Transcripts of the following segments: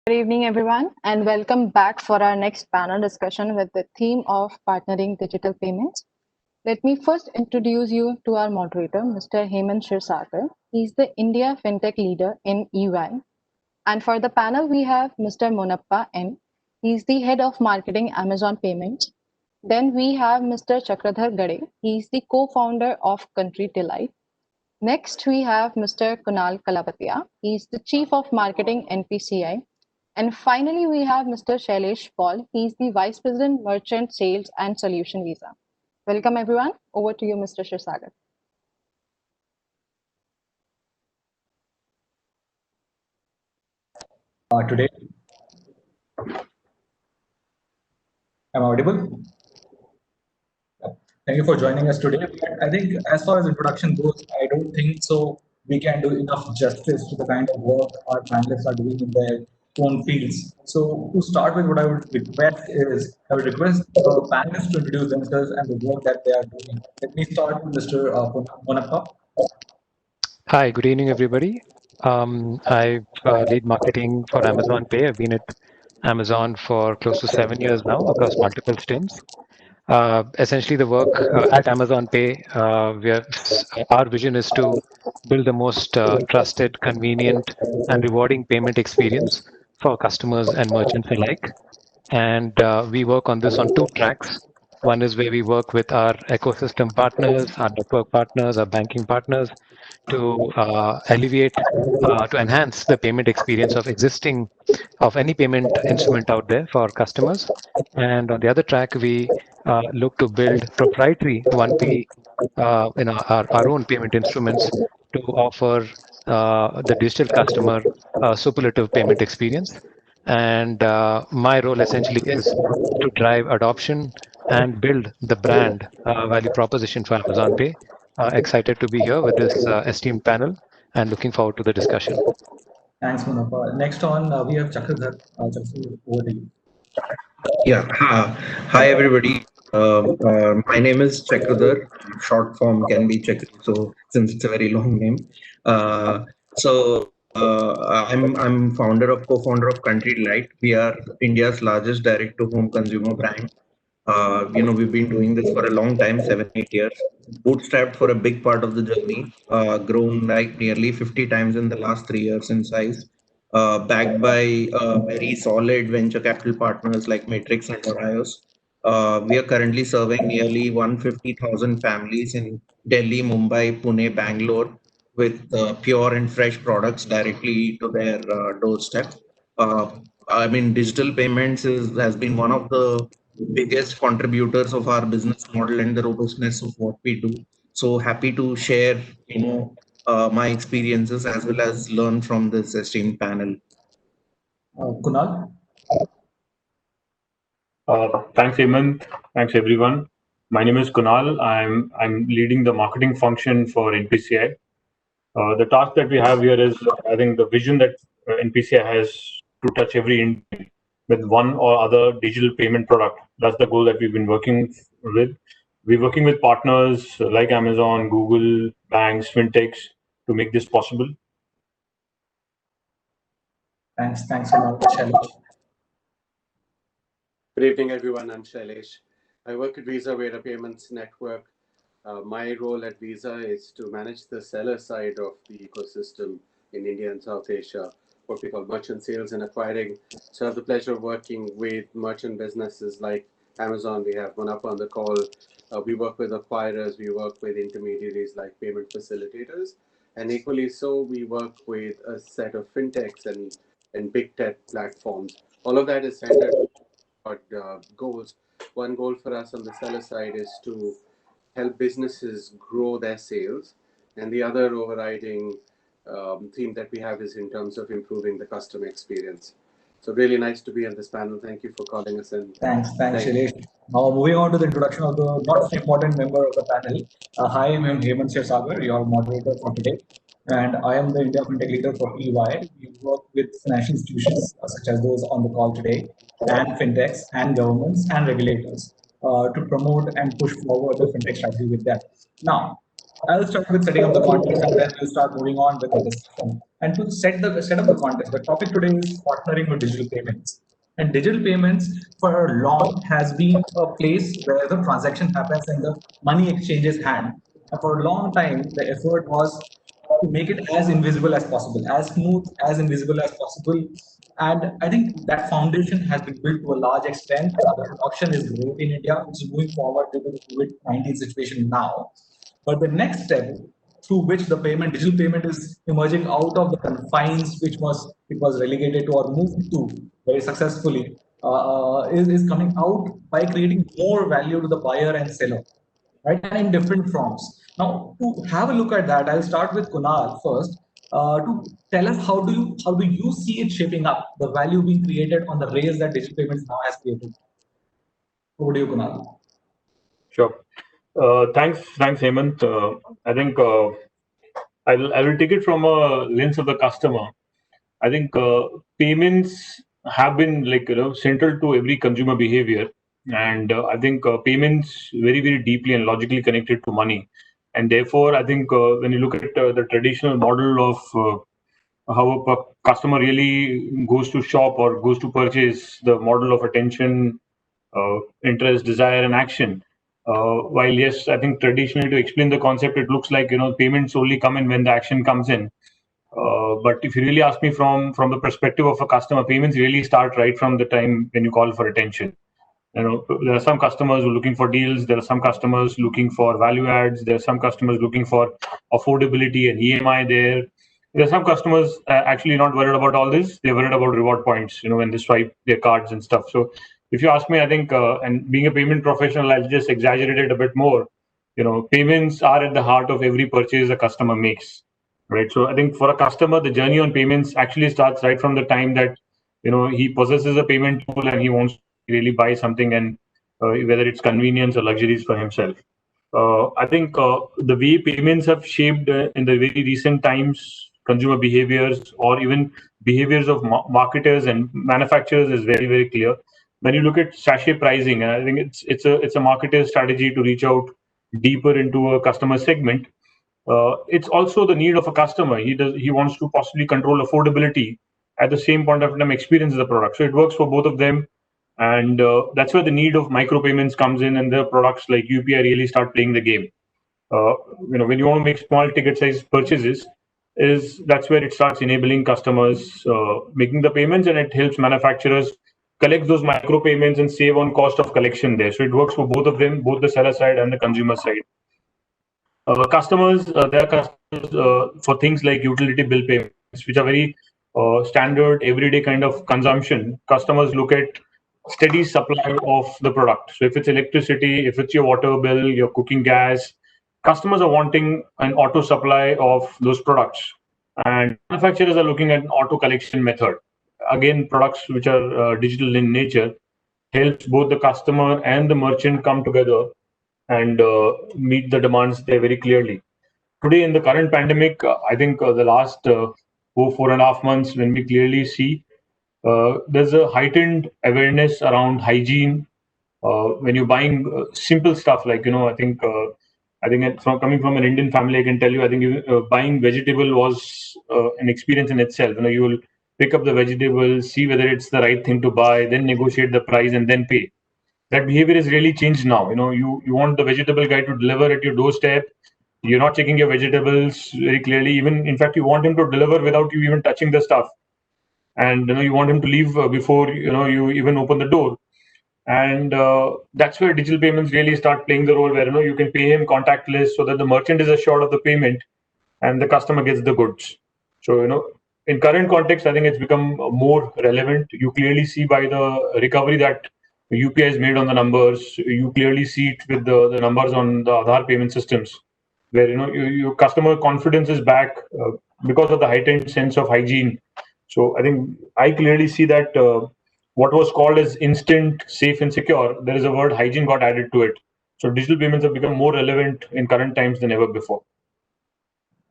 Good evening, everyone, and welcome back for our next panel discussion with the theme of partnering digital payments. Let me first introduce you to our moderator, Mr. Hemant Kshirsagar. He's the India FinTech leader in EY. And for the panel, we have Mr. Monappa M. He's the head of marketing Amazon Payments. Then we have Mr. Chakradhar Gade. He's the co-founder of Country Delight. Next, we have Mr. Kunal Kalawatia. He's the Chief of Marketing NPCI. And finally, we have Mr. Shailesh Paul. He's the Vice President, Merchant Sales and Solution Visa. Welcome, everyone. Over to you, Mr. Kshirsagar. Today, am I audible? Thank you for joining us today. But I think as far as introduction goes, I don't think so we can do enough justice to the kind of work our panelists are doing in their own fields. So to start with, what I would request is, I would request the panelists to introduce themselves and the work that they are doing. Let me start with Mr. Monappa. Hi, good evening, everybody. I lead marketing for Amazon Pay. I've been at Amazon for close to 7 years now across multiple stints. Essentially, the work at Amazon Pay, our vision is to build the most trusted, convenient, and rewarding payment experience for customers and merchants alike. And we work on this on two tracks. One is where we work with our ecosystem partners, our network partners, our banking partners to to enhance the payment experience of any payment instrument out there for our customers. And on the other track, we look to build proprietary 1P, our own payment instruments to offer the digital customer a superlative payment experience. And my role essentially is to drive adoption and build the brand value proposition for Amazon Pay. Excited to be here with this esteemed panel and looking forward to the discussion. Thanks, Monappa. Next on, we have Chakradhar. Chakradhar, over to you. Yeah. Hi, everybody. My name is Chakradhar. Short form can be Chakri, so since it's a very long name. I'm co-founder of Country Delight. We are India's largest direct-to-home consumer brand. We've been doing this for a long time, 7-8 years. Bootstrapped for a big part of the journey. Grown like nearly 50 times in the last 3 years in size. Backed by very solid venture capital partners like Matrix and Orios. We are currently serving nearly 150,000 families in Delhi, Mumbai, Pune, Bangalore with pure and fresh products directly to their doorstep. Digital payments has been one of the biggest contributors of our business model and the robustness of what we do. So happy to share, my experiences as well as learn from this esteemed panel. Kunal? Thanks, Hemant. Thanks, everyone. My name is Kunal. I'm leading the marketing function for NPCI. The task that we have here is, I think, the vision that NPCI has to touch every Indian with one or other digital payment product. That's the goal that we've been working with. We're working with partners like Amazon, Google, banks, fintechs to make this possible. Thanks, Kunal. Shailesh. Good evening, everyone. I'm Shailesh. I work at Visa, we're a payments network. My role at Visa is to manage the seller side of the ecosystem in India and South Asia, what we call merchant sales and acquiring. So I have the pleasure of working with merchant businesses like Amazon. We have Monappa on the call. We work with acquirers. We work with intermediaries like payment facilitators. And equally so, we work with a set of fintechs and big tech platforms. All of that is centered on goals. One goal for us on the seller side is to help businesses grow their sales. And the other overriding theme that we have is in terms of improving the customer experience. So really nice to be on this panel. Thank you for calling us in. Thanks, Shailesh. Now moving on to the introduction of the not so important member of the panel. Hi, I'm Hemant Kshirsagar, your moderator for today. And I am the India FinTech leader for EY. We work with financial institutions such as those on the call today, and fintechs, and governments, and regulators to promote and push forward the fintech strategy with them. Now, I'll start with setting up the context and then we'll start moving on with the discussion. And to set up the context, the topic today is partnering with digital payments. And digital payments for long has been a place where the transaction happens and the money exchanges hand. And for a long time, the effort was to make it as invisible as possible, as smooth, as invisible as possible. And I think that foundation has been built to a large extent. The adoption is great in India, which is moving forward due to the COVID-19 situation now. But the next step through which the digital payment is emerging out of the confines which it was relegated to or moved to very successfully, is coming out by creating more value to the buyer and seller, right? And in different forms. Now, to have a look at that, I'll start with Kunal first. To tell us how do you see it shaping up, the value being created on the rails that digital payments now has created. Over to you, Kunal. Sure. Thanks, Hemant. I think I will take it from a lens of the customer. I think payments have been central to every consumer behavior, and I think payments very deeply and logically connected to money, and therefore I think when you look at the traditional model of how a customer really goes to shop or goes to purchase, the model of attention, interest, desire, and action. While yes, I think traditionally to explain the concept, it looks like payments only come in when the action comes in. But if you really ask me from the perspective of a customer, payments really start right from the time when you call for attention. There are some customers who are looking for deals. There are some customers looking for value adds. There are some customers looking for affordability and EMI there. There are some customers actually not worried about all this. They're worried about reward points, when they swipe their cards and stuff. So if you ask me, I think, and being a payment professional, I'll just exaggerate it a bit more. Payments are at the heart of every purchase a customer makes, right? So I think for a customer, the journey on payments actually starts right from the time that he possesses a payment tool and he wants to really buy something, and whether it's convenience or luxuries for himself. I think the way payments have shaped in the very recent times consumer behaviors or even behaviors of marketers and manufacturers is very clear. When you look at sachet pricing, and I think it's a marketer's strategy to reach out deeper into a customer segment. It's also the need of a customer. He wants to possibly control affordability at the same point of time experience the product. So it works for both of them, and that's where the need of micropayments comes in, and the products like UPI really start playing the game. When you want to make small ticket size purchases, that's where it starts enabling customers making the payments, and it helps manufacturers collect those micropayments and save on cost of collection there. So it works for both of them, both the seller side and the consumer side. There are customers for things like utility bill payments, which are very standard, everyday kind of consumption. Customers look at steady supply of the product. So if it's electricity, if it's your water bill, your cooking gas, customers are wanting an auto supply of those products. And manufacturers are looking at an auto collection method. Again, products which are digital in nature helps both the customer and the merchant come together and meet the demands there very clearly. Today, in the current pandemic, I think the last 4.5 months, when we clearly see there's a heightened awareness around hygiene. When you're buying simple stuff like, from coming from an Indian family, I can tell you, I think buying vegetable was an experience in itself. You will pick up the vegetable, see whether it's the right thing to buy, then negotiate the price, and then pay. That behavior is really changed now. You want the vegetable guy to deliver at your doorstep. You're not checking your vegetables very clearly. Even in fact, you want him to deliver without you even touching the stuff, and you want him to leave before you even open the door. And that's where digital payments really start playing the role, where you can pay him contactless, so that the merchant is assured of the payment and the customer gets the goods. So in current context, I think it's become more relevant. You clearly see by the recovery that UPI is made on the numbers. You clearly see it with the numbers on the Aadhaar payment systems, where your customer confidence is back because of the heightened sense of hygiene. So I think I clearly see that what was called as instant, safe, and secure, there is a word hygiene got added to it. So digital payments have become more relevant in current times than ever before.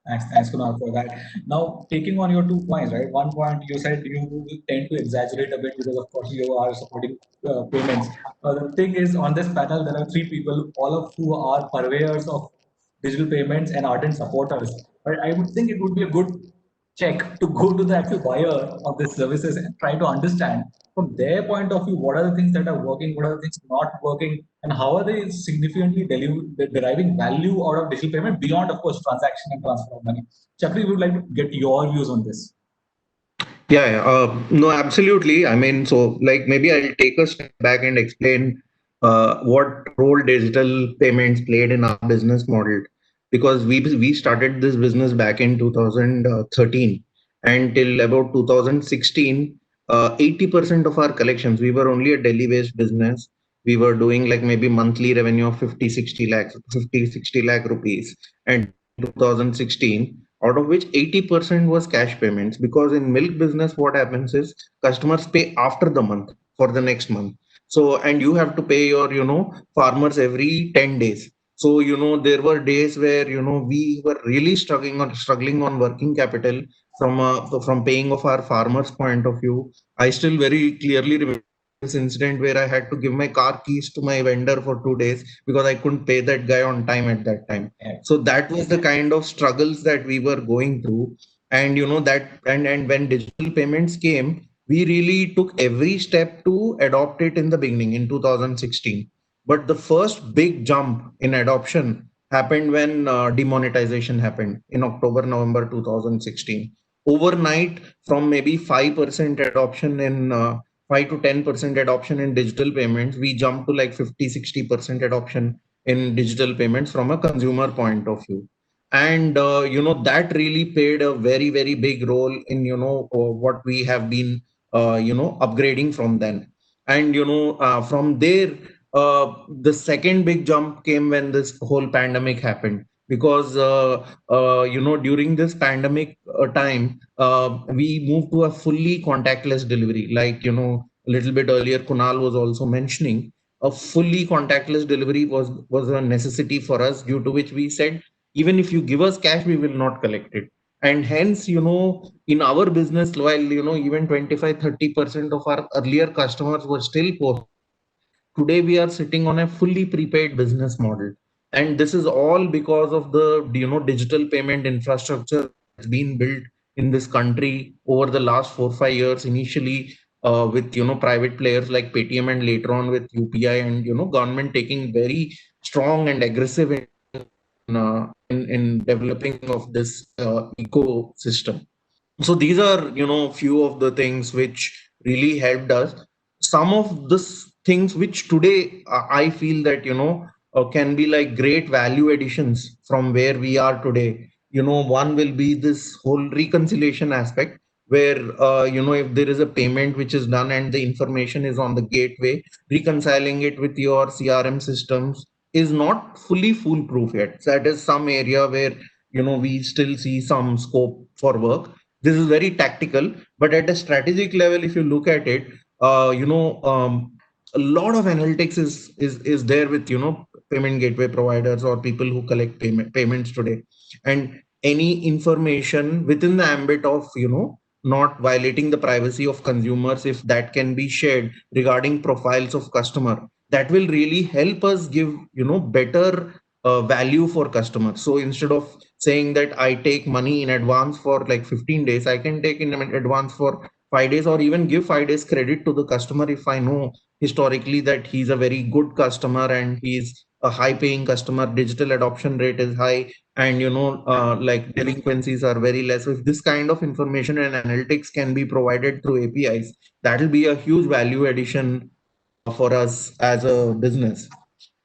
Thanks, Kunal, for that. Now, taking on your 2 points, right? One point you said you tend to exaggerate a bit because, of course, you are supporting payments. The thing is, on this panel, there are three people, all of who are purveyors of digital payments and ardent supporters. But I would think it would be a good check to go to the actual buyer of these services and try to understand from their point of view what are the things that are working, what are the things not working, and how are they significantly deriving value out of digital payment beyond, of course, transaction and transfer of money. Chakri, we would like to get your views on this. Yeah, no, absolutely. I mean, so like maybe I'll take a step back and explain what role digital payments played in our business model, because we started this business back in 2013, and till about 2016, 80% of our collections, we were only a Delhi-based business. We were doing like maybe monthly revenue of 50, 60 lakh rupees, and 2016, out of which 80% was cash payments, because in milk business what happens is customers pay after the month for the next month. So, and you have to pay your farmers every 10 days. So there were days where we were really struggling on working capital from paying of our farmers point of view. I still very clearly remember this incident where I had to give my car keys to my vendor for 2 days because I couldn't pay that guy on time at that time. So that was the kind of struggles that we were going through. And and when digital payments came, we really took every step to adopt it in the beginning in 2016. But the first big jump in adoption happened when demonetization happened in October, November 2016. Overnight, from maybe 5% adoption in 5 to 10% adoption in digital payments, we jumped to like 50, 60% adoption in digital payments from a consumer point of view. And that really played a very big role in what we have been upgrading from then. And from there, the second big jump came when this whole pandemic happened, because during this pandemic time, we moved to a fully contactless delivery, like a little bit earlier Kunal was also mentioning. A fully contactless delivery was a necessity for us, due to which we said, even if you give us cash, we will not collect it. And hence, in our business, while even 25-30% of our earlier customers were still postpaid, today we are sitting on a fully prepaid business model. And this is all because of the digital payment infrastructure that's been built in this country over the last 4-5 years, initially with private players like Paytm, and later on with UPI, and government taking very strong and aggressive in developing of this ecosystem. So these are few of the things which really helped us. Some of this things which today I feel that can be like great value additions from where we are today. One will be this whole reconciliation aspect, where if there is a payment which is done and the information is on the gateway, reconciling it with your CRM systems is not fully foolproof yet. That is some area where we still see some scope for work. This is very tactical, but at a strategic level, if you look at it, a lot of analytics is there with payment gateway providers or people who collect payments today. And any information within the ambit of not violating the privacy of consumers, if that can be shared regarding profiles of customer, that will really help us give better value for customers. So instead of saying that I take money in advance for like 15 days, I can take in advance for 5 days, or even give 5 days credit to the customer if I know historically that he's a very good customer and he's a high paying customer, digital adoption rate is high, and like delinquencies are very less. So if this kind of information and analytics can be provided through APIs, that will be a huge value addition for us as a business.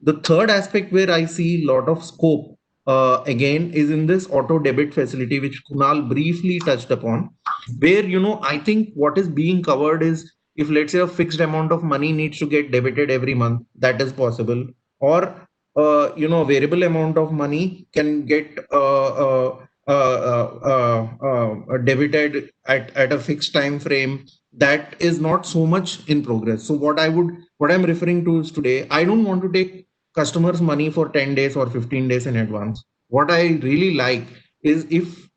The third aspect where I see a lot of scope again is in this auto debit facility, which Kunal briefly touched upon, where I think what is being covered is, if let's say a fixed amount of money needs to get debited every month, that is possible. Or a variable amount of money can get debited at a fixed time frame, that is not so much in progress. So what I'm referring to is, today I don't want to take customers money for 10 days or 15 days in advance. What I really like is, if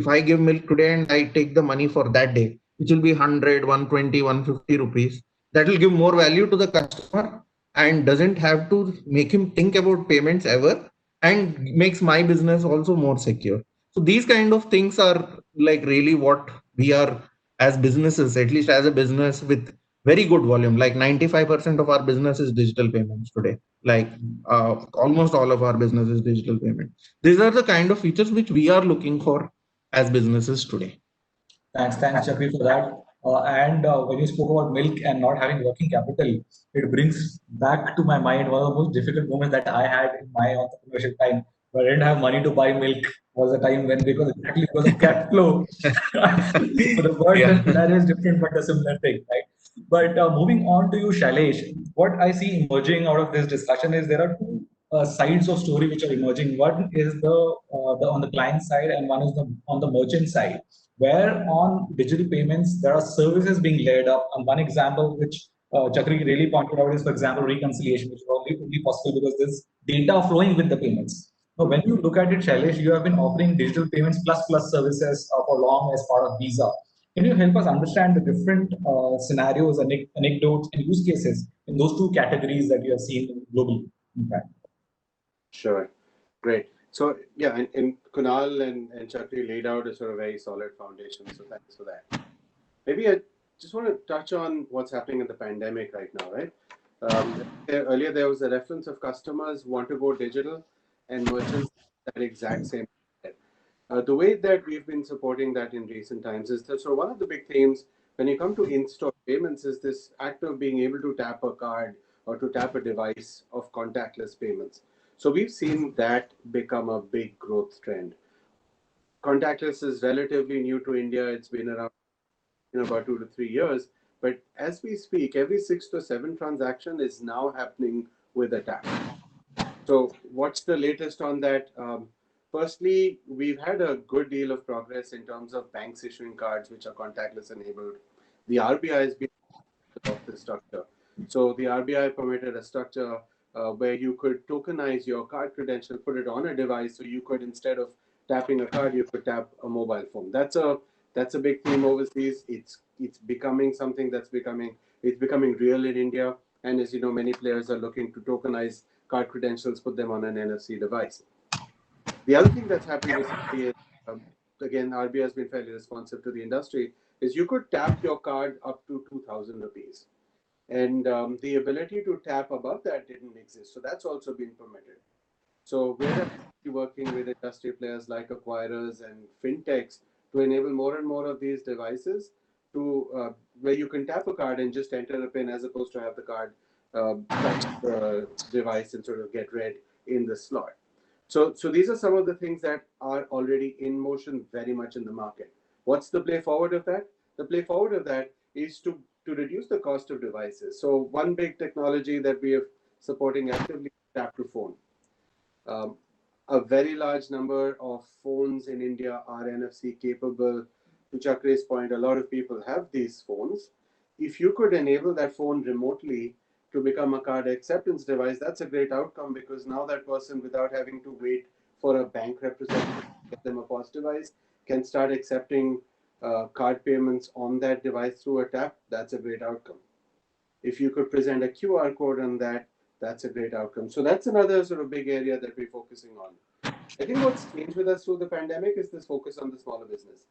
I give milk today and I take the money for that day, which will be 100, 120, 150 rupees, that will give more value to the customer and doesn't have to make him think about payments ever, and makes my business also more secure. So these kind of things are like really what we are as businesses, at least as a business with very good volume. Like 95% of our business is digital payments today. Like almost all of our business is digital payment. These are the kind of features which we are looking for as businesses today. Thanks, Chakri, for that. And when you spoke about milk and not having working capital, it brings back to my mind one of the most difficult moments that I had in my entrepreneurship time, where I didn't have money to buy milk. Was a time when, because of cash flow. So the words and Yeah. scenario is different, but a similar thing, right? But moving on to you, Shailesh, what I see emerging out of this discussion is there are two sides of story which are emerging. One is the on the client side, and one is the on the merchant side. Where on digital payments there are services being laid up. And one example which Chakri really pointed out is, for example, reconciliation, which is only possible because there's data flowing with the payments. Now, when you look at it, Shailesh, you have been offering digital payments plus services for long as part of Visa. Can you help us understand the different scenarios, anecdotes, and use cases in those two categories that you have seen globally? In fact. Sure. Great. So yeah, and Kunal and Chakri laid out a sort of very solid foundation. So thanks for that. Maybe I just want to touch on what's happening in the pandemic right now, right? Earlier there was a reference of customers want to go digital and merchants that exact same. The way that we've been supporting that in recent times is that, so one of the big themes when you come to in-store payments is this act of being able to tap a card or to tap a device of contactless payments. So we've seen that become a big growth trend. Contactless is relatively new to India. It's been around about 2 to 3 years. But as we speak, every 6 to 7 transaction is now happening with a tap. So what's the latest on that? Firstly, we've had a good deal of progress in terms of banks issuing cards which are contactless enabled. The RBI has been of this structure. So the RBI permitted a structure where you could tokenize your card credential, put it on a device, so you could, instead of tapping a card, you could tap a mobile phone. That's a big theme overseas. It's becoming something it's becoming real in India. And as you know, many players are looking to tokenize card credentials, put them on an NFC device. The other thing that's happened recently is, again, RBI has been fairly responsive to the industry, is you could tap your card up to 2,000 rupees. And the ability to tap above that didn't exist. So that's also been permitted. So we're working with industry players like acquirers and fintechs to enable more and more of these devices to where you can tap a card and just enter a pin, as opposed to have the card touch the device and sort of get read in the slot. So these are some of the things that are already in motion, very much in the market. What's the play forward of that? The play forward of that is to reduce the cost of devices. So one big technology that we are supporting actively is tap to phone. A very large number of phones in India are NFC capable. To Chakre's point, a lot of people have these phones. If you could enable that phone remotely to become a card acceptance device, that's a great outcome, because now that person, without having to wait for a bank representative to get them a POS device, can start accepting card payments on that device through a tap. That's a great outcome. If you could present a QR code on that, that's a great outcome. So that's another sort of big area that we're focusing on. I think what's changed with us through the pandemic is this focus on the smaller business.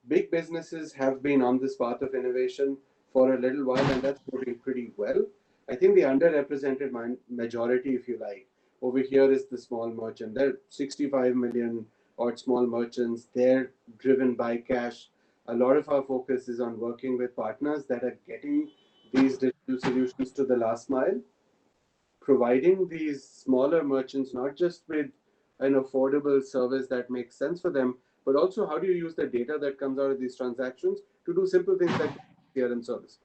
Big businesses have been on this path of innovation for a little while, and that's working pretty well. I think the underrepresented majority, if you like, over here is the small merchant. There are 65 million odd small merchants. They're driven by cash. A lot of our focus is on working with partners that are getting these digital solutions to the last mile, providing these smaller merchants not just with an affordable service that makes sense for them, but also how do you use the data that comes out of these transactions to do simple things like CRM service.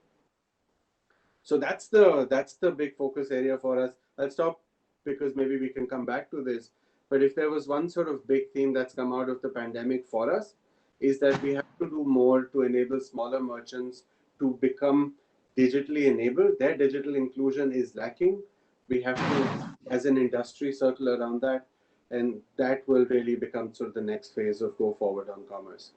So that's the big focus area for us. I'll stop because maybe we can come back to this. But if there was one sort of big theme that's come out of the pandemic for us, is that we have to do more to enable smaller merchants to become digitally enabled. Their digital inclusion is lacking. We have to, as an industry, circle around that, and that will really become sort of the next phase of go forward on commerce.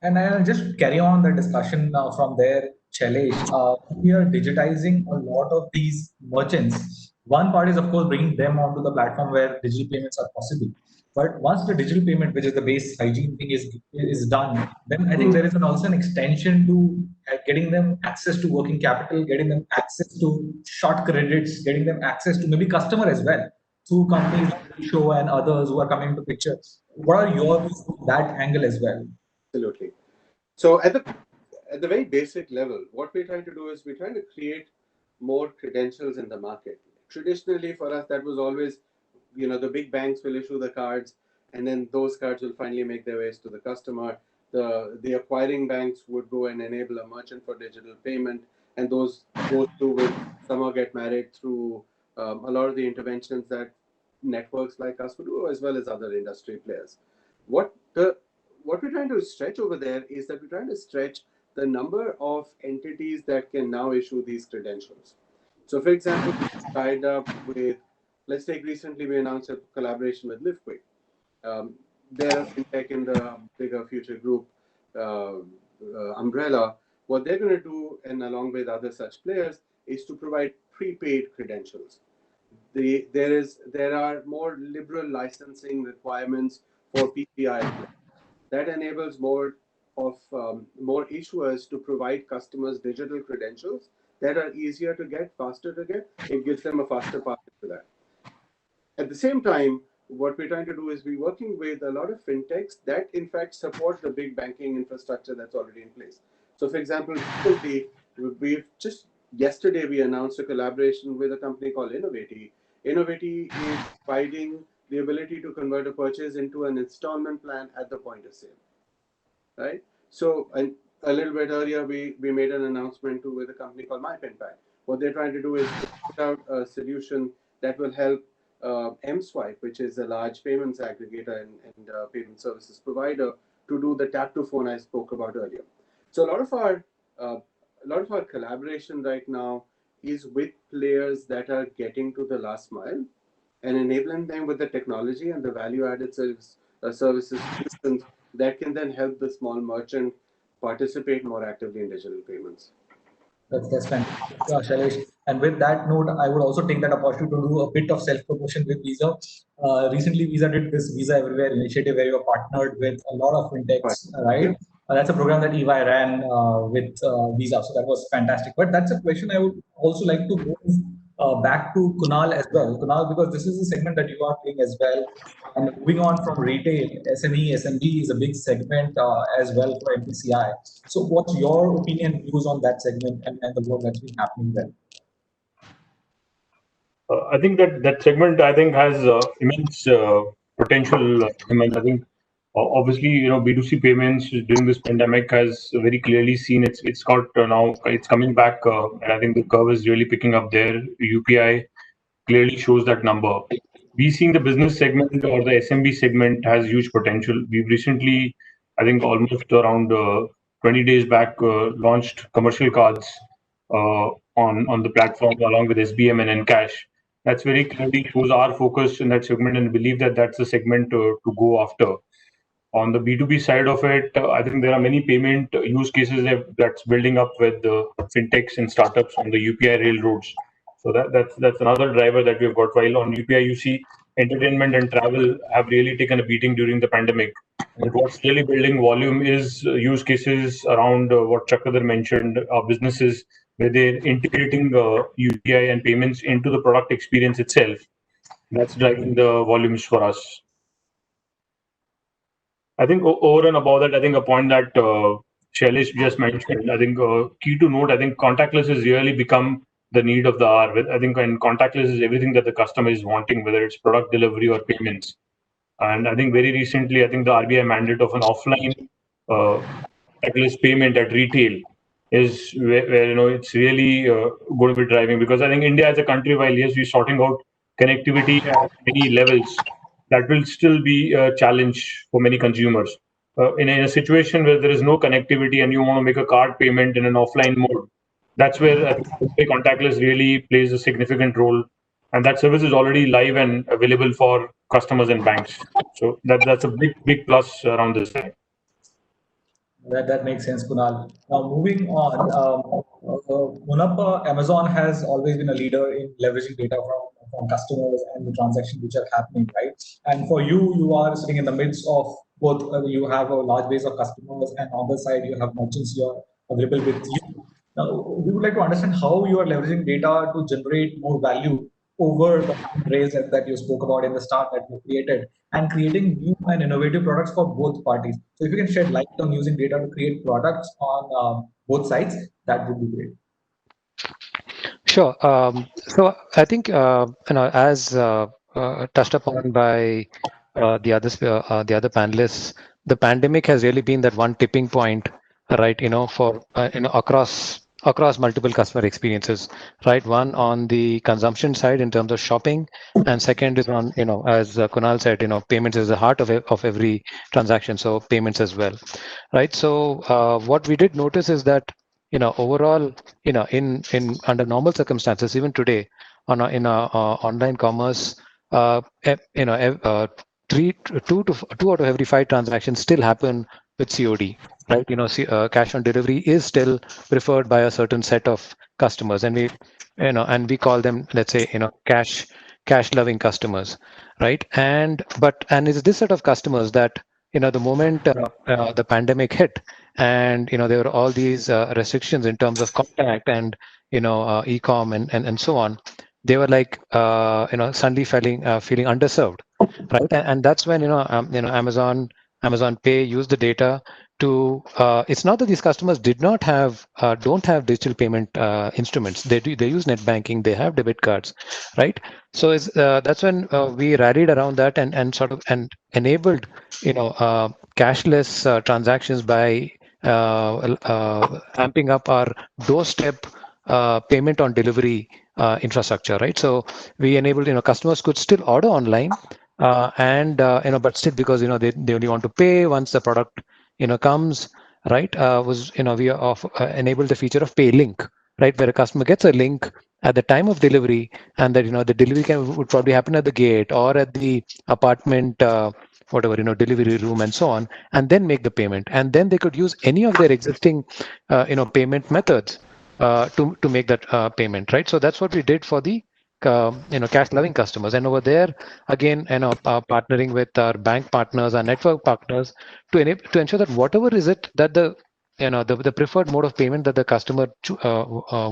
And I'll just carry on the discussion from there, Shailesh. We are digitizing a lot of these merchants. One part is, of course, bringing them onto the platform where digital payments are possible. But once the digital payment, which is the base hygiene thing, is done, then I think there is also an extension to getting them access to working capital, getting them access to short credits, getting them access to maybe customer as well through companies like Show and others who are coming into picture. What are your views on that angle as well? Absolutely. So at the very basic level, what we're trying to do is we're trying to create more credentials in the market. Traditionally, for us, that was always, the big banks will issue the cards, and then those cards will finally make their ways to the customer. The acquiring banks would go and enable a merchant for digital payment, and those two will somehow get married through a lot of the interventions that networks like us would do, as well as other industry players. What the what we're trying to stretch over there is that we're trying to stretch the number of entities that can now issue these credentials. So, for example, we tied up with, let's take recently we announced a collaboration with LiftQuick. They're a fintech in the bigger Future Group umbrella. What they're going to do, and along with other such players, is to provide prepaid credentials. There are more liberal licensing requirements for PPI that enables more issuers to provide customers digital credentials that are easier to get, faster to get. It gives them a faster path to that. At the same time, what we're trying to do is we're working with a lot of fintechs that in fact support the big banking infrastructure that's already in place. So, for example, we've just yesterday we announced a collaboration with a company called Innovati. Innovati is providing the ability to convert a purchase into an installment plan at the point of sale, right? So, and a little bit earlier, we made an announcement with a company called MyPinPack. What they're trying to do is put out a solution that will help MSwipe, which is a large payments aggregator and payment services provider, to do the tap to phone I spoke about earlier. So a lot of our collaboration right now is with players that are getting to the last mile and enabling them with the technology and the value-added services solutions that can then help the small merchant participate more actively in digital payments. That's fantastic, Shailesh. And with that note, I would also take that opportunity to do a bit of self-promotion with Visa. Recently, Visa did this Visa Everywhere initiative where you partnered with a lot of fintechs, right? That's a program that EY ran with Visa, so that was fantastic. But that's a question I would also like to move back to Kunal as well. Kunal, because this is a segment that you are playing as well. And moving on from retail, SME, SMB is a big segment as well for NPCI. So, what's your opinion, views on that segment and the work that's been happening there? I think that segment has immense potential. Hemant. I think obviously B2C payments during this pandemic has very clearly seen it's got now it's coming back, and I think the curve is really picking up there. UPI clearly shows that number. We seeing the business segment or the SMB segment has huge potential. We've recently, I think almost around 20 days back, launched commercial cards on the platform along with SBM and Encash. That's very clearly shows our focus in that segment, and believe that that's the segment to go after. On the B2B side of it, I think there are many payment use cases that's building up with the fintechs and startups on the UPI railroads. So that's another driver that we've got. While on UPI, you see entertainment and travel have really taken a beating during the pandemic. But what's really building volume is use cases around what Chakradhar mentioned, businesses where they're integrating UPI and payments into the product experience itself. That's driving the volumes for us. I think over and above that, I think a point that Shailesh just mentioned, I think key to note, I think contactless has really become the need of the hour. I think and contactless is everything that the customer is wanting, whether it's product delivery or payments. And I think very recently, I think the RBI mandate of an offline contactless payment at retail is where it's really going to be driving, because I think India as a country, while yes, we're sorting out connectivity at many levels, that will still be a challenge for many consumers. In a situation where there is no connectivity and you want to make a card payment in an offline mode, that's where I think contactless really plays a significant role, and that service is already live and available for customers and banks. So that's a big plus around this thing. That makes sense, Kunal. Now, moving on, Munappa, Amazon has always been a leader in leveraging data from customers and the transactions which are happening, right? And for you, you are sitting in the midst of both. You have a large base of customers, and on the side, you have merchants here available with you. Now, we would like to understand how you are leveraging data to generate more value over the raise that you spoke about in the start that you created, and creating new and innovative products for both parties. So, if you can shed light on using data to create products on both sides, that would be great. Sure. So I think as touched upon by the other panelists, the pandemic has really been that one tipping point, right? For across multiple customer experiences, right? One on the consumption side in terms of shopping, and second is on as Kunal said, payments is the heart of every transaction, so payments as well, right? So what we did notice is that overall in under normal circumstances, even today in online commerce, three two out of every five transactions still happen with COD, right? Cash on delivery is still preferred by a certain set of customers, and we call them, let's say, cash loving customers, right? And it's this set of customers that the moment the pandemic hit, and there were all these restrictions in terms of contact and e-com and so on. They were like suddenly feeling underserved, right? And that's when Amazon Pay used the data to. It's not that these customers don't have digital payment instruments. They use net banking. They have debit cards, right? So that's when we rallied around that and sort of and enabled cashless transactions by amping up our doorstep payment on delivery infrastructure, right? So we enabled, customers could still order online, and but still, because they only want to pay once the product comes, right? Was we enabled the feature of pay link, right, where a customer gets a link at the time of delivery, and that the delivery would probably happen at the gate or at the apartment. Whatever, delivery room and so on, and then make the payment, and then they could use any of their existing payment methods to make that payment, right? So that's what we did for the cash loving customers. And over there, again, partnering with our bank partners, our network partners, to ensure that whatever is it that the preferred mode of payment that the customer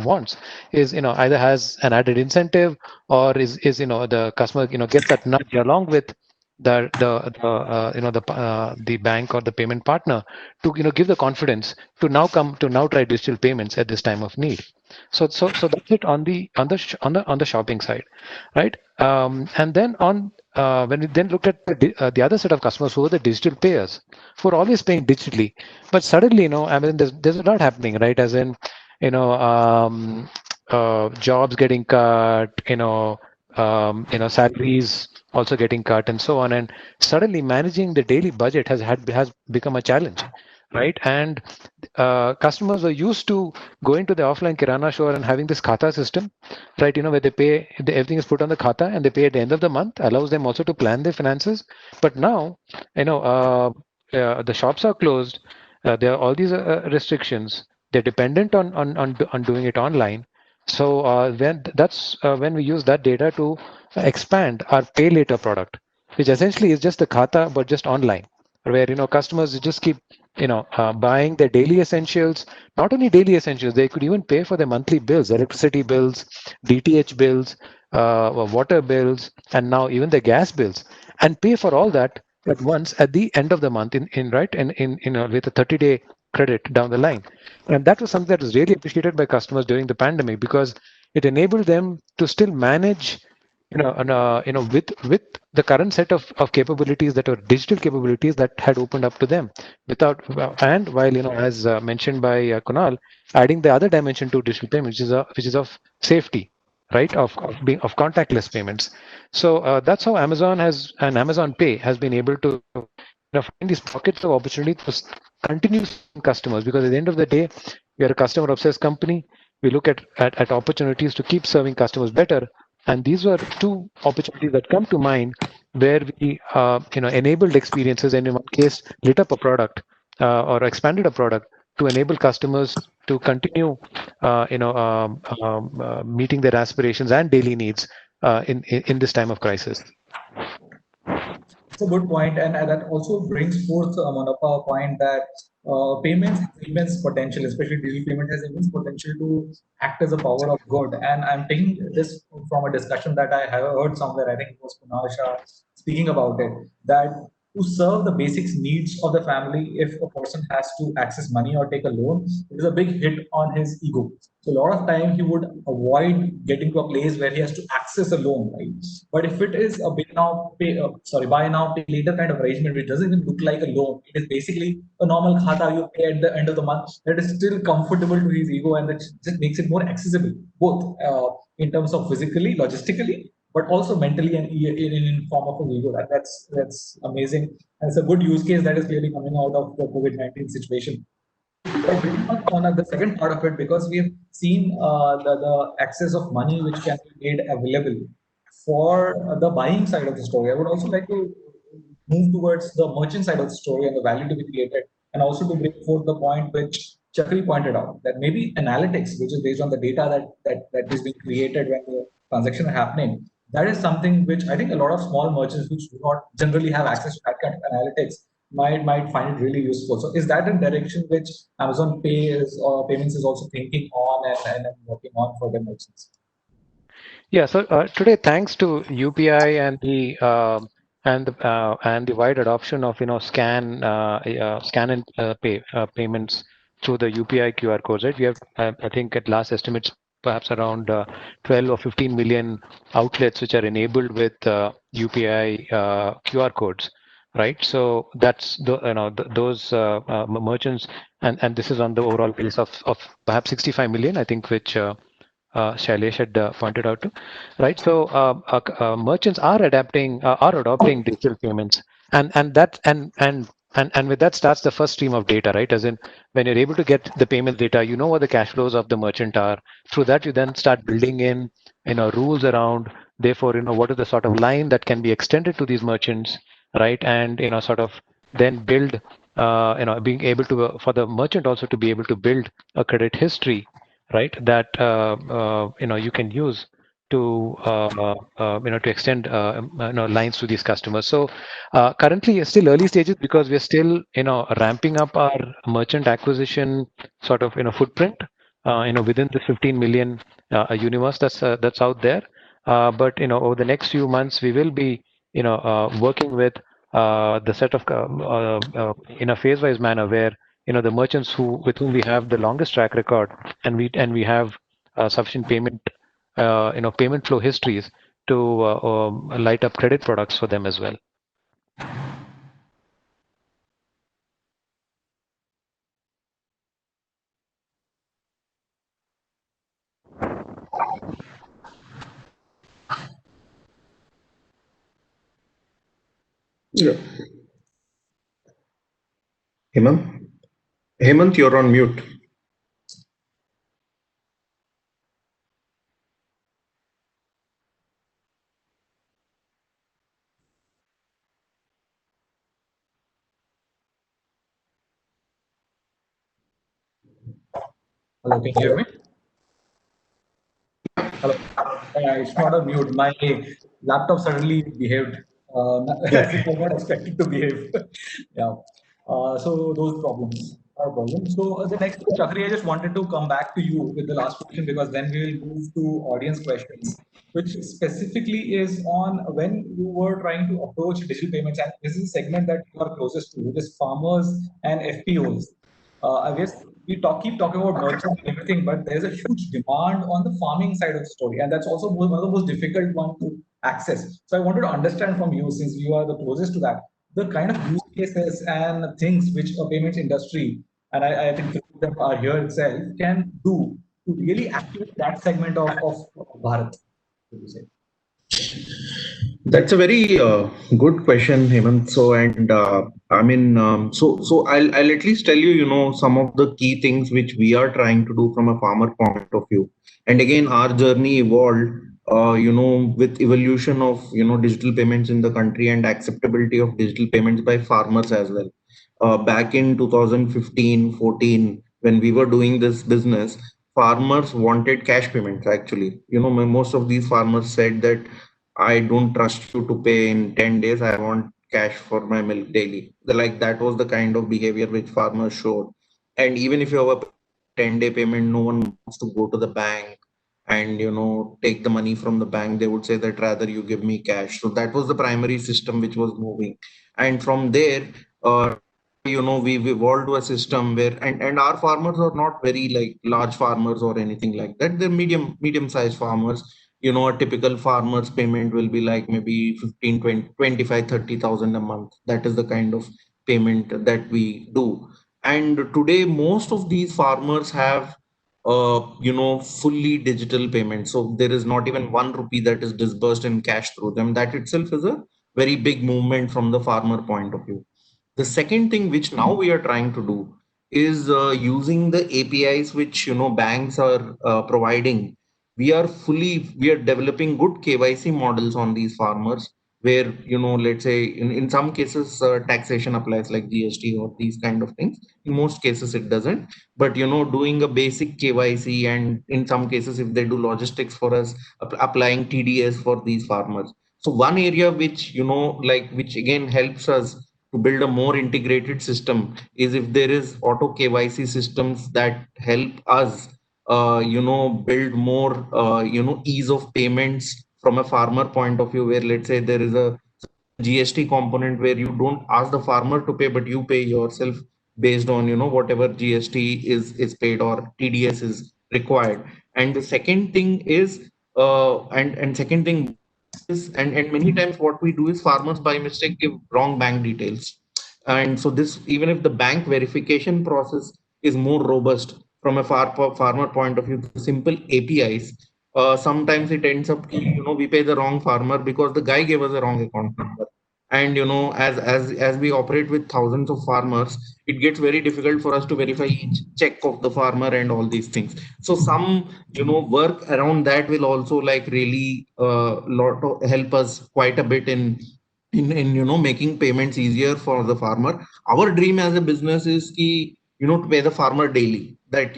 wants is either has an added incentive, or is the customer gets that nudge along with the bank or the payment partner to give the confidence to now try digital payments at this time of need. So that's it on the shopping side, right? And then when we then looked at the other set of customers, who are the digital payers, who are always paying digitally, but suddenly I mean there's a lot happening, right? As in jobs getting cut, salaries also getting cut, and so on, and suddenly managing the daily budget has become a challenge, right? And customers were used to going to the offline kirana store and having this khata system, right? Where they pay, everything is put on the khata and they pay at the end of the month, allows them also to plan their finances. But now, the shops are closed. There are all these restrictions. They're dependent on doing it online. So then that's when we use that data to expand our pay later product, which essentially is just the khata but just online, where customers just keep buying their daily essentials. Not only daily essentials, they could even pay for their monthly bills, electricity bills, DTH bills, water bills, and now even the gas bills, and pay for all that at once at the end of the month with a 30-day credit down the line. And that was something that was really appreciated by customers during the pandemic, because it enabled them to still manage with the current set of capabilities that are digital capabilities that had opened up to them, without and while as mentioned by Kunal, adding the other dimension to digital payments, which is of safety, right, of contactless payments. So that's how Amazon Pay has been able to find these pockets of opportunity to continue serving customers, because at the end of the day, we are a customer obsessed company. We look at opportunities to keep serving customers better, and these were two opportunities that come to mind, where we enabled experiences, and in one case lit up a product or expanded a product to enable customers to continue meeting their aspirations and daily needs in this time of crisis. It's a good point, and that also brings forth Manapa point that payments have immense potential, especially digital payment has immense potential to act as a power of good. And I'm taking this from a discussion that I have heard somewhere. I think it was Kunal Shah speaking about it, that to serve the basic needs of the family, if a person has to access money or take a loan, it is a big hit on his ego. So a lot of time he would avoid getting to a place where he has to access a loan, right? But if it is a buy now, pay later kind of arrangement, which doesn't even look like a loan, it is basically a normal khata you pay at the end of the month. That is still comfortable to his ego, and that just makes it more accessible, both in terms of physically, logistically, but also mentally and in form of a ego. That's amazing. And it's a good use case that is clearly coming out of the COVID-19 situation. But building on the second part of it, because we have seen the access of money which can be made available for the buying side of the story, I would also like to move towards the merchant side of the story and the value to be created, and also to bring forth the point which Chakri pointed out, that maybe analytics, which is based on the data that is being created when the transaction are happening, that is something which I think a lot of small merchants which do not generally have access to that kind of analytics might find it really useful. So is that a direction which Amazon Pay is or payments is also thinking on and working on for the merchants? Yeah, so today, thanks to UPI and the wide adoption of scan and pay payments through the UPI QR codes, right? We have I think at last estimates perhaps around 12 or 15 million outlets which are enabled with UPI QR codes, right? So that's those merchants, and this is on the overall base of perhaps 65 million, I think, which Shailesh had pointed out to, right? So merchants are adopting digital payments, and with that starts the first stream of data, right? As in, when you're able to get the payment data, you know what the cash flows of the merchant are. Through that, you then start building in, rules around. Therefore, what is the sort of line that can be extended to these merchants, right? And sort of then build, being able to for the merchant also to be able to build a credit history, right? That you can use to extend lines to these customers. So currently, it's still early stages because we're still ramping up our merchant acquisition sort of footprint. Within the 15 million universe that's out there. But over the next few months, we will be working with the set of in a phase-wise manner where the merchants with whom we have the longest track record, and we have sufficient payment flow histories to light up credit products for them as well. Yeah. Hemant, you're on mute. Hello, can you hear me? Hello. It's not a mute. My laptop suddenly behaved as it was not expected to behave. Yeah. So those problems are a problem. So the next, Chakri, I just wanted to come back to you with the last question, because then we will move to audience questions, which specifically is on when you were trying to approach digital payments, and this is a segment that you are closest to, which is farmers and FPOs. I guess we keep talking about merchants and everything, but there's a huge demand on the farming side of the story, and that's also one of the most difficult one to access. So I wanted to understand from you, since you are the closest to that, the kind of use cases and things which a payments industry, and I think few of them are here itself, can do to really activate that segment of Bharat, so to say. That's a very good question, Hemant. So, and I mean, so I'll at least tell you, some of the key things which we are trying to do from a farmer point of view. And again, our journey evolved, with evolution of digital payments in the country and acceptability of digital payments by farmers as well. Back in 2015, 14, when we were doing this business, farmers wanted cash payments actually. Most of these farmers said that I don't trust you to pay in 10 days. I want cash for my milk daily. Like that was the kind of behavior which farmers showed. And even if you have a 10-day payment, no one wants to go to the bank and take the money from the bank. They would say that rather you give me cash. So that was the primary system which was moving. And from there, we've evolved to a system where and our farmers are not very like large farmers or anything like that. They're medium sized farmers. A typical farmer's payment will be like maybe 15, 20, 25, 30,000 a month. That is the kind of payment that we do. And today most of these farmers have fully digital payment. So there is not even 1 rupee that is disbursed in cash through them. That itself is a very big movement from the farmer point of view. The second thing which now we are trying to do is using the APIs which banks are providing. We are developing good KYC models on these farmers where let's say in some cases taxation applies like GST or these kind of things. In most cases it doesn't, but doing a basic KYC, and in some cases if they do logistics for us, applying TDS for these farmers. So one area which which again helps us to build a more integrated system is if there is auto KYC systems that help us build more ease of payments from a farmer point of view, where let's say there is a GST component where you don't ask the farmer to pay, but you pay yourself based on whatever GST is paid or TDS is required. And the second thing is and second thing is, and many times what we do is farmers by mistake give wrong bank details. And so this, even if the bank verification process is more robust from a farmer point of view, the simple APIs, sometimes it ends up we pay the wrong farmer because the guy gave us a wrong account number. And as we operate with thousands of farmers, it gets very difficult for us to verify each check of the farmer and all these things. So some work around that will also like really help us quite a bit in making payments easier for the farmer. Our dream as a business is ki, to pay the farmer daily, that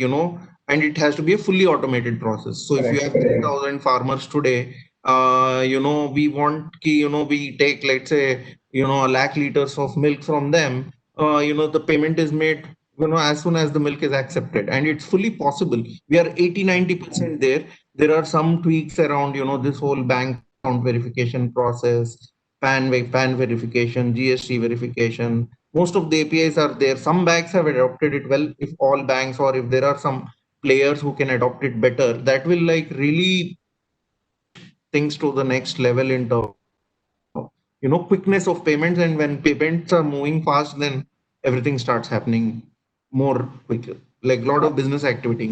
and it has to be a fully automated process. So if you have 3,000 farmers today, we want ki, we take, let's say, a lakh liters of milk from them. The payment is made as soon as the milk is accepted, and it's fully possible. We are 80-90% there. There are some tweaks around this whole bank account verification process, PAN verification, GST verification. Most of the APIs are there. Some banks have adopted it well. If all banks, or if there are some players who can adopt it better, that will like really things to the next level in terms of quickness of payments. And when payments are moving fast, then everything starts happening more quicker, like a lot of business activity.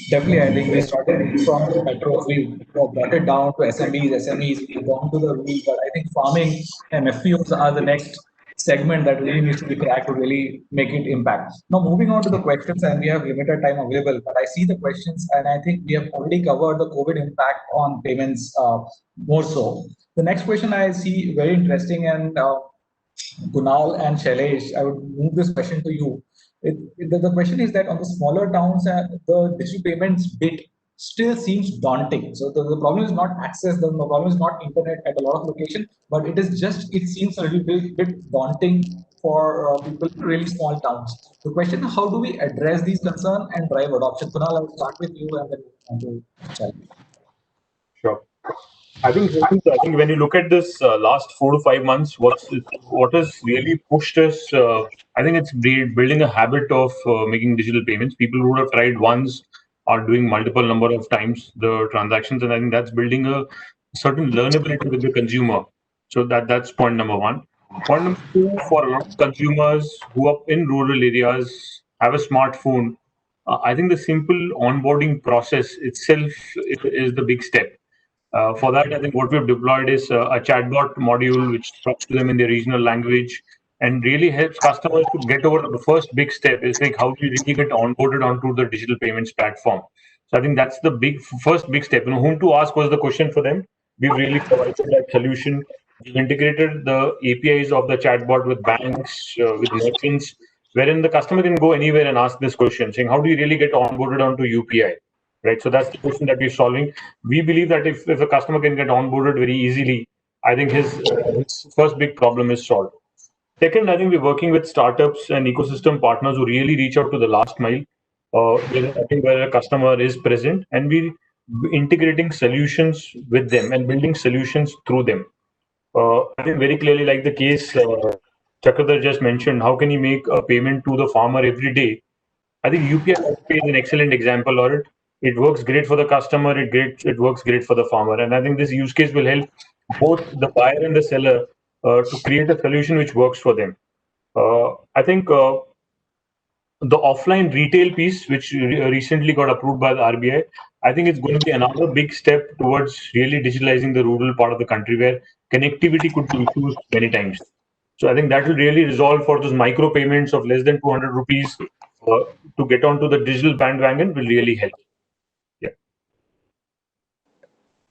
Definitely, I think we started from the metros, we brought it down to SMEs, we've gone to the rural, but I think farming and FPOs are the next segment that really needs to be cracked to really make it impact. Now, moving on to the questions, and we have limited time available, but I see the questions, and I think we have already covered the COVID impact on payments more so. The next question I see very interesting, and Kunal and Shailesh, I would move this question to you. The question is that on the smaller towns, the digital payments bit still seems daunting. So the problem is not access, the problem is not internet at a lot of locations, but it seems a little bit daunting for people in really small towns. The question is, how do we address these concerns and drive adoption? Kunal, I will start with you and then on to Shailesh. Sure. I think when you look at this last 4 to 5 months, what has really pushed us? I think it's building a habit of making digital payments. People who have tried once are doing multiple number of times the transactions, and I think that's building a certain learnability with the consumer. So that's point number one. Point number two, for a lot of consumers who are in rural areas have a smartphone. I think the simple onboarding process itself is the big step. For that, I think what we've deployed is a chatbot module which talks to them in their regional language and really helps customers to get over the first big step is like how do you really get onboarded onto the digital payments platform. So I think that's the first big step. Whom to ask was the question for them. We've really provided that solution. We've integrated the APIs of the chatbot with banks, with merchants. wherein the customer can go anywhere and ask this question, saying, how do you really get onboarded onto UPI? Right. So that's the question that we're solving. We believe that if a customer can get onboarded very easily, I think his first big problem is solved. Second, I think we're working with startups and ecosystem partners who really reach out to the last mile, I think where a customer is present, and we integrating solutions with them and building solutions through them. I think very clearly, like the case Chakradhar just mentioned, how can you make a payment to the farmer every day? I think UPI Pay is an excellent example, or it works great for the customer, it works great for the farmer, and I think this use case will help both the buyer and the seller to create a solution which works for them. I think the offline retail piece, which recently got approved by the RBI, I think it's going to be another big step towards really digitalizing the rural part of the country where connectivity could be issues many times. So I think that will really resolve for those micro payments of less than 200 rupees to get onto the digital bandwagon will really help. Yeah.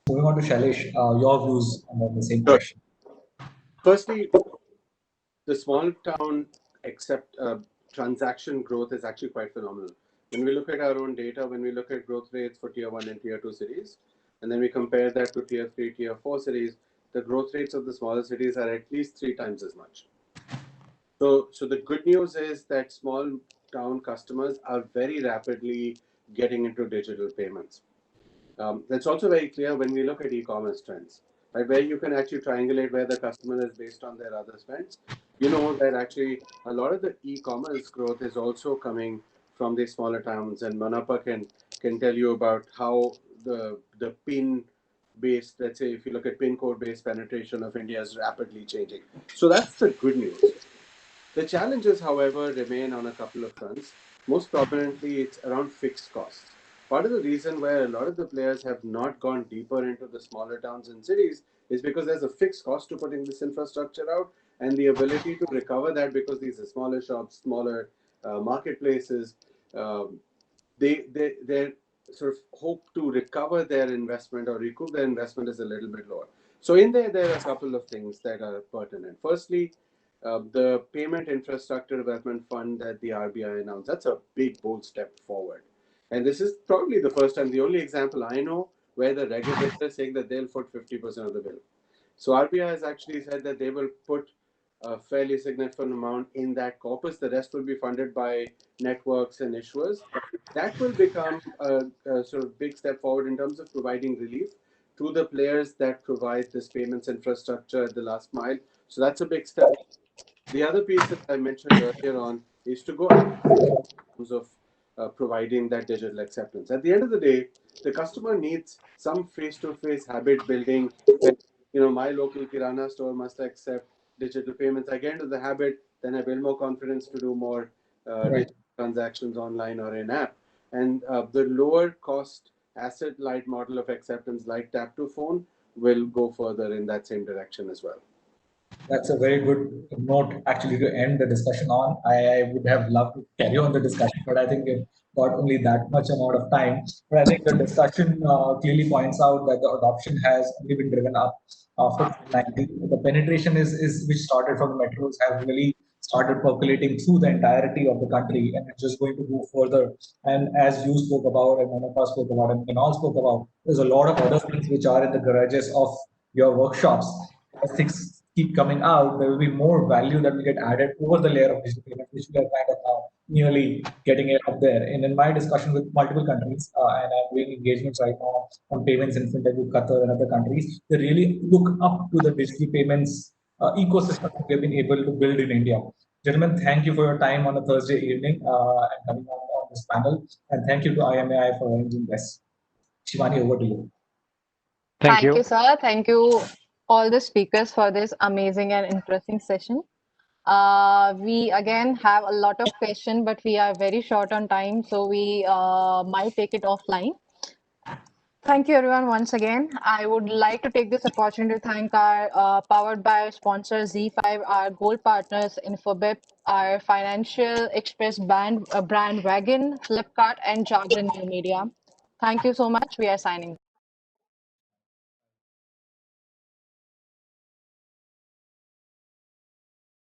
Moving on to Shailesh, your views on the same Sure. question. Firstly, the small town transaction growth is actually quite phenomenal. When we look at our own data, when we look at growth rates for tier 1 and tier 2 cities, and then we compare that to tier 3, tier 4 cities, the growth rates of the smaller cities are at least 3 times as much. So the good news is that small town customers are very rapidly getting into digital payments. That's also very clear when we look at e-commerce trends, right? Where you can actually triangulate where the customer is based on their other spends. You know that actually a lot of the e-commerce growth is also coming from these smaller towns, and Manappa can tell you about how the pin based, let's say if you look at pin code based penetration of India is rapidly changing. So that's the good news. The challenges, however, remain on a couple of fronts. Most prominently, it's around fixed costs. Part of the reason why a lot of the players have not gone deeper into the smaller towns and cities is because there's a fixed cost to putting this infrastructure out, and the ability to recover that, because these are smaller shops, smaller marketplaces, their sort of hope to recover their investment or recoup their investment is a little bit lower. So in there are a couple of things that are pertinent. Firstly, the Payment Infrastructure Development Fund that the RBI announced, that's a big, bold step forward. And this is probably the first time, the only example I know where the regulator is saying that they'll foot 50% of the bill. So RBI has actually said that they will put a fairly significant amount in that corpus. The rest will be funded by networks and issuers. That will become a sort of big step forward in terms of providing relief to the players that provide this payments infrastructure at the last mile. So that's a big step. The other piece that I mentioned earlier on is to go in terms of providing that digital acceptance. At the end of the day, the customer needs some face-to-face habit building. My local Kirana store must accept digital payments. I get into the habit, then I build more confidence to do more digital transactions online or in app. And the lower cost asset light model of acceptance like tap to phone will go further in that same direction as well. That's a very good note actually to end the discussion on. I would have loved to carry on the discussion, but I think we've got only that much amount of time. But I think the discussion clearly points out that the adoption has only been driven up after 2019. The penetration is which started from the metros have really started percolating through the entirety of the country, and it's just going to move further. And as you spoke about, and Manapa spoke about, and Kunal spoke about, there's a lot of other things which are in the garages of your workshops. As things keep coming out, there will be more value that will get added over the layer of digital payments, which we are kind of now nearly getting it up there. And in my discussion with multiple countries, and I'm doing engagements right now on payments in Fintech with Qatar and other countries, they really look up to the digital payments ecosystem that we've been able to build in India. Gentlemen, thank you for your time on a Thursday evening and coming on this panel. And thank you to IMAI for arranging this. Shivani, over to you. Thank Thank you. you, sir. Thank you, all the speakers, for this amazing and interesting session. We again have a lot of questions, but we are very short on time, so we might take it offline. Thank you, everyone, once again. I would like to take this opportunity to thank our powered by sponsor Z5, our gold partners Infobip, our financial express brand Wagon, Flipkart, and Jagran New Media. Thank you so much. We are signing.